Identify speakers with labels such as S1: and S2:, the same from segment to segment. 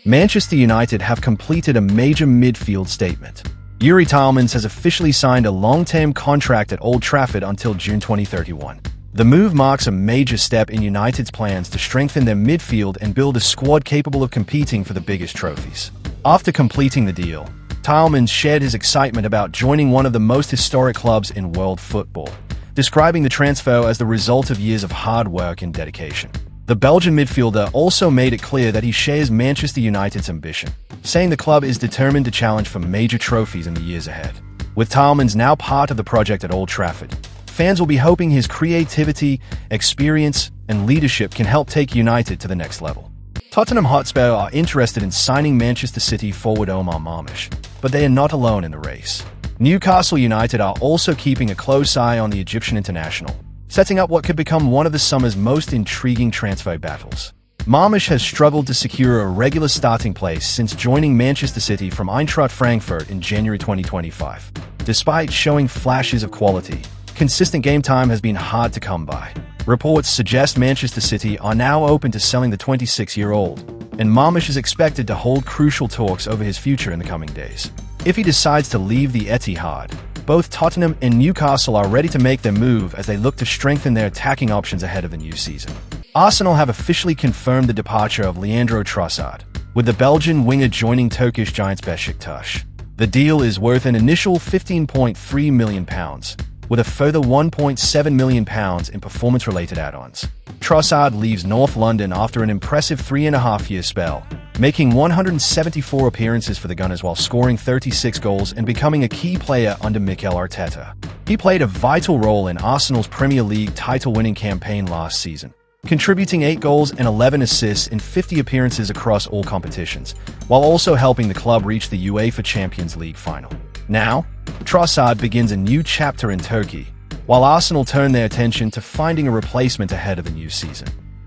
S1: Manchester United have completed a major midfield statement. Yuri Tielemans has officially signed a long-term contract at Old Trafford until June 2031. The move marks a major step in United's plans to strengthen their midfield and build a squad capable of competing for the biggest trophies. After completing the deal, Tielemans shared his excitement about joining one of the most historic clubs in world football, describing the transfer as the result of years of hard work and dedication. The Belgian midfielder also made it clear that he shares Manchester United's ambition, saying the club is determined to challenge for major trophies in the years ahead. With Tielemans now part of the project at Old Trafford, fans will be hoping his creativity, experience, and leadership can help take United to the next level. Tottenham Hotspur are interested in signing Manchester City forward Omar Marmush, but they are not alone in the race. Newcastle United are also keeping a close eye on the Egyptian international, setting up what could become one of the summer's most intriguing transfer battles. Marmush has struggled to secure a regular starting place since joining Manchester City from Eintracht Frankfurt in January 2025. Despite showing flashes of quality, consistent game time has been hard to come by. Reports suggest Manchester City are now open to selling the 26-year-old, and Marmush is expected to hold crucial talks over his future in the coming days. If he decides to leave the Etihad, both Tottenham and Newcastle are ready to make their move as they look to strengthen their attacking options ahead of the new season. Arsenal have officially confirmed the departure of Leandro Trossard, with the Belgian winger joining Turkish giants Besiktas. The deal is worth an initial £15.3 million, with a further £1.7 million in performance-related add-ons. Trossard leaves North London after an impressive 3.5-year spell, making 174 appearances for the Gunners while scoring 36 goals and becoming a key player under Mikel Arteta. He played a vital role in Arsenal's Premier League title-winning campaign last season, contributing 8 goals and 11 assists in 50 appearances across all competitions, while also helping the club reach the UEFA Champions League final. Now, Trossard begins a new chapter in Turkey, while Arsenal turn their attention to finding a replacement ahead of the new season.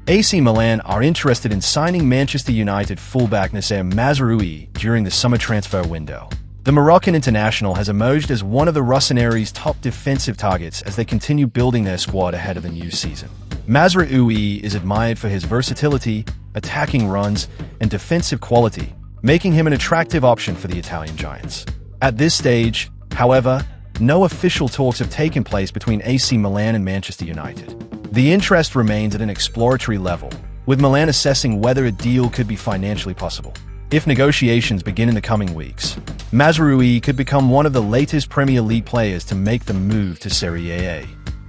S1: AC Milan are interested in signing Manchester United fullback Nasser Mazraoui during the summer transfer window. The Moroccan international has emerged as one of the Rossoneri's top defensive targets as they continue building their squad ahead of the new season. Mazraoui is admired for his versatility, attacking runs, and defensive quality, making him an attractive option for the Italian giants. At this stage, however, no official talks have taken place between AC Milan and Manchester United. The interest remains at an exploratory level, with Milan assessing whether a deal could be financially possible. If negotiations begin in the coming weeks, Mazraoui could become one of the latest Premier League players to make the move to Serie A.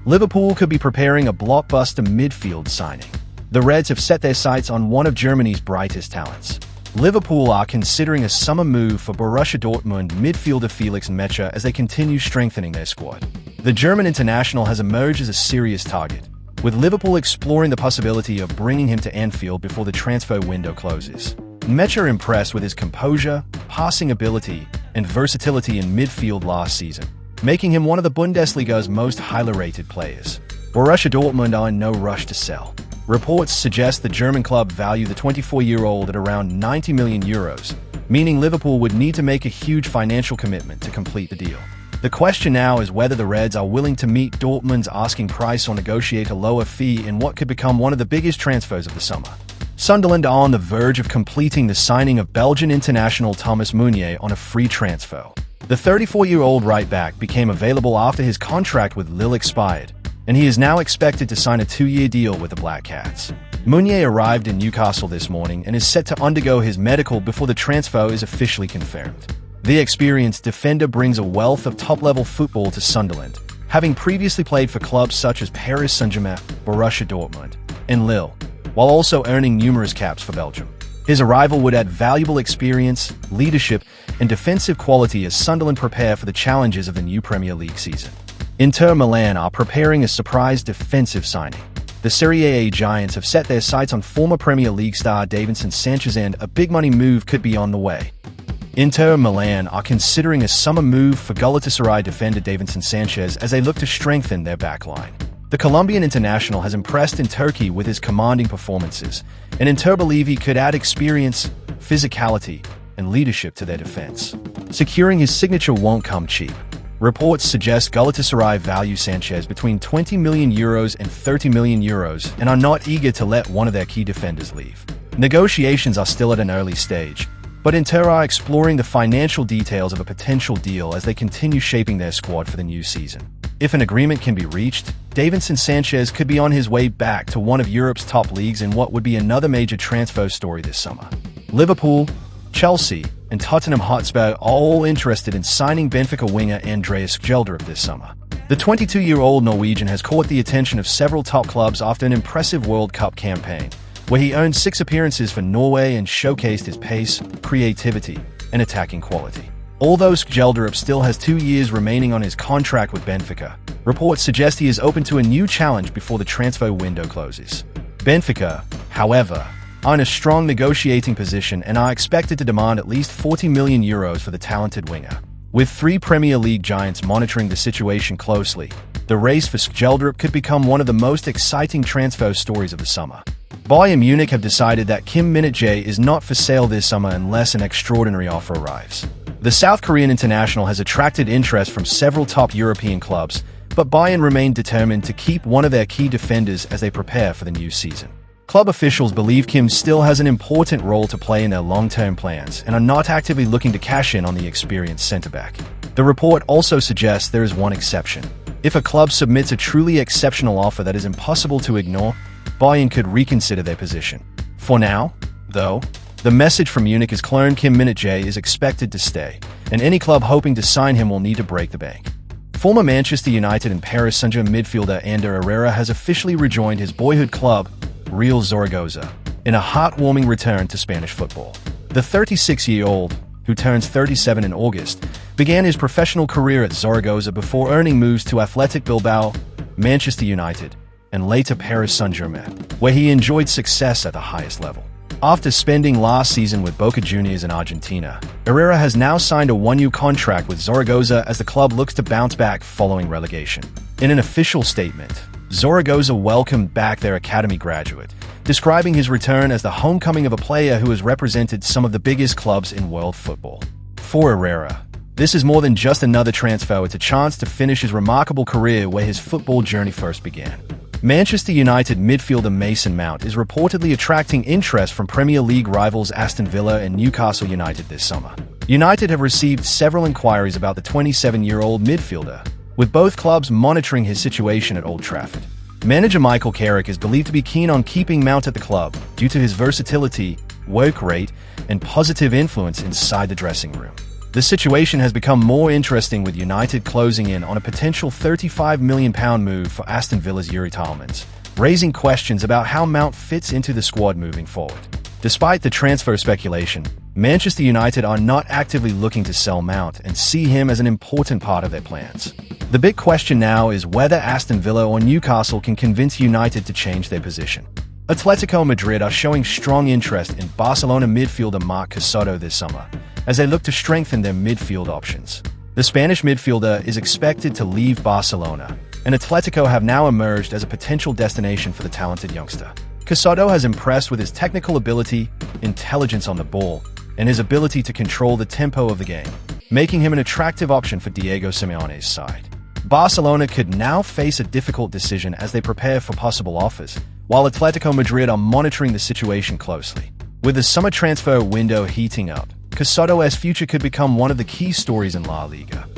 S1: Liverpool could be preparing a blockbuster midfield signing. The Reds have set their sights on one of Germany's brightest talents. Liverpool are considering a summer move for Borussia Dortmund midfielder Felix Metscher as they continue strengthening their squad. The German international has emerged as a serious target, with Liverpool exploring the possibility of bringing him to Anfield before the transfer window closes. Metscher impressed with his composure, passing ability, and versatility in midfield last season, making him one of the Bundesliga's most highly rated players. Borussia Dortmund are in no rush to sell. Reports suggest the German club value the 24-year-old at around €90 million, meaning Liverpool would need to make a huge financial commitment to complete the deal. The question now is whether the Reds are willing to meet Dortmund's asking price or negotiate a lower fee in what could become one of the biggest transfers of the summer. Sunderland are on the verge of completing the signing of Belgian international Thomas Meunier on a free transfer. The 34-year-old right-back became available after his contract with Lille expired, and he is now expected to sign a 2-year deal with the Black Cats. Meunier arrived in Newcastle this morning and is set to undergo his medical before the transfer is officially confirmed. The experienced defender brings a wealth of top-level football to Sunderland, having previously played for clubs such as Paris Saint-Germain, Borussia Dortmund, and Lille, while also earning numerous caps for Belgium. His arrival would add valuable experience, leadership, and defensive quality as Sunderland prepare for the challenges of the new Premier League season. Inter Milan are preparing a surprise defensive signing. The Serie A giants have set their sights on former Premier League star Davinson Sanchez, and a big-money move could be on the way. Inter Milan are considering a summer move for Galatasaray defender Davinson Sanchez as they look to strengthen their backline. The Colombian international has impressed in Turkey with his commanding performances, and Inter believe he could add experience, physicality, and leadership to their defense. Securing his signature won't come cheap. Reports suggest Galatasaray value Sanchez between €20 million and €30 million and are not eager to let one of their key defenders leave. Negotiations are still at an early stage, but Inter are exploring the financial details of a potential deal as they continue shaping their squad for the new season. If an agreement can be reached, Davinson Sanchez could be on his way back to one of Europe's top leagues in what would be another major transfer story this summer. Liverpool, Chelsea, and Tottenham Hotspur are all interested in signing Benfica winger Andreas Skjelderup this summer. The 22-year-old Norwegian has caught the attention of several top clubs after an impressive World Cup campaign, where he earned 6 appearances for Norway and showcased his pace, creativity, and attacking quality. Although Skjelderup still has 2 years remaining on his contract with Benfica, reports suggest he is open to a new challenge before the transfer window closes. Benfica, however, are in a strong negotiating position and are expected to demand at least €40 million for the talented winger. With 3 Premier League giants monitoring the situation closely, the race for Skjelderup could become one of the most exciting transfer stories of the summer. Bayern Munich have decided that Kim Min-jae is not for sale this summer unless an extraordinary offer arrives. The South Korean international has attracted interest from several top European clubs, but Bayern remain determined to keep one of their key defenders as they prepare for the new season. Club officials believe Kim still has an important role to play in their long-term plans and are not actively looking to cash in on the experienced centre-back. The report also suggests there is one exception. If a club submits a truly exceptional offer that is impossible to ignore, Bayern could reconsider their position. For now, though, the message from Munich is clone Kim Min-jae is expected to stay, and any club hoping to sign him will need to break the bank. Former Manchester United and Paris Saint-Germain midfielder Ander Herrera has officially rejoined his boyhood club, Real Zaragoza, in a heartwarming return to Spanish football. The 36-year-old, who turns 37 in August, began his professional career at Zaragoza before earning moves to Athletic Bilbao, Manchester United, and later Paris Saint-Germain, where he enjoyed success at the highest level. After spending last season with Boca Juniors in Argentina, Herrera has now signed a 1-year contract with Zaragoza as the club looks to bounce back following relegation. In an official statement, Zaragoza welcomed back their academy graduate, describing his return as the homecoming of a player who has represented some of the biggest clubs in world football. For Herrera, this is more than just another transfer, it's a chance to finish his remarkable career where his football journey first began. Manchester United midfielder Mason Mount is reportedly attracting interest from Premier League rivals Aston Villa and Newcastle United this summer. United have received several inquiries about the 27-year-old midfielder, with both clubs monitoring his situation at Old Trafford. Manager Michael Carrick is believed to be keen on keeping Mount at the club due to his versatility, work rate, and positive influence inside the dressing room. The situation has become more interesting with United closing in on a potential £35 million move for Aston Villa's Yuri Tielemans, raising questions about how Mount fits into the squad moving forward. Despite the transfer speculation, Manchester United are not actively looking to sell Mount and see him as an important part of their plans. The big question now is whether Aston Villa or Newcastle can convince United to change their position. Atletico Madrid are showing strong interest in Barcelona midfielder Marc Casado this summer, as they look to strengthen their midfield options. The Spanish midfielder is expected to leave Barcelona, and Atletico have now emerged as a potential destination for the talented youngster. Casado has impressed with his technical ability, intelligence on the ball, and his ability to control the tempo of the game, making him an attractive option for Diego Simeone's side. Barcelona could now face a difficult decision as they prepare for possible offers, while Atletico Madrid are monitoring the situation closely. With the summer transfer window heating up, Casado's future could become one of the key stories in La Liga.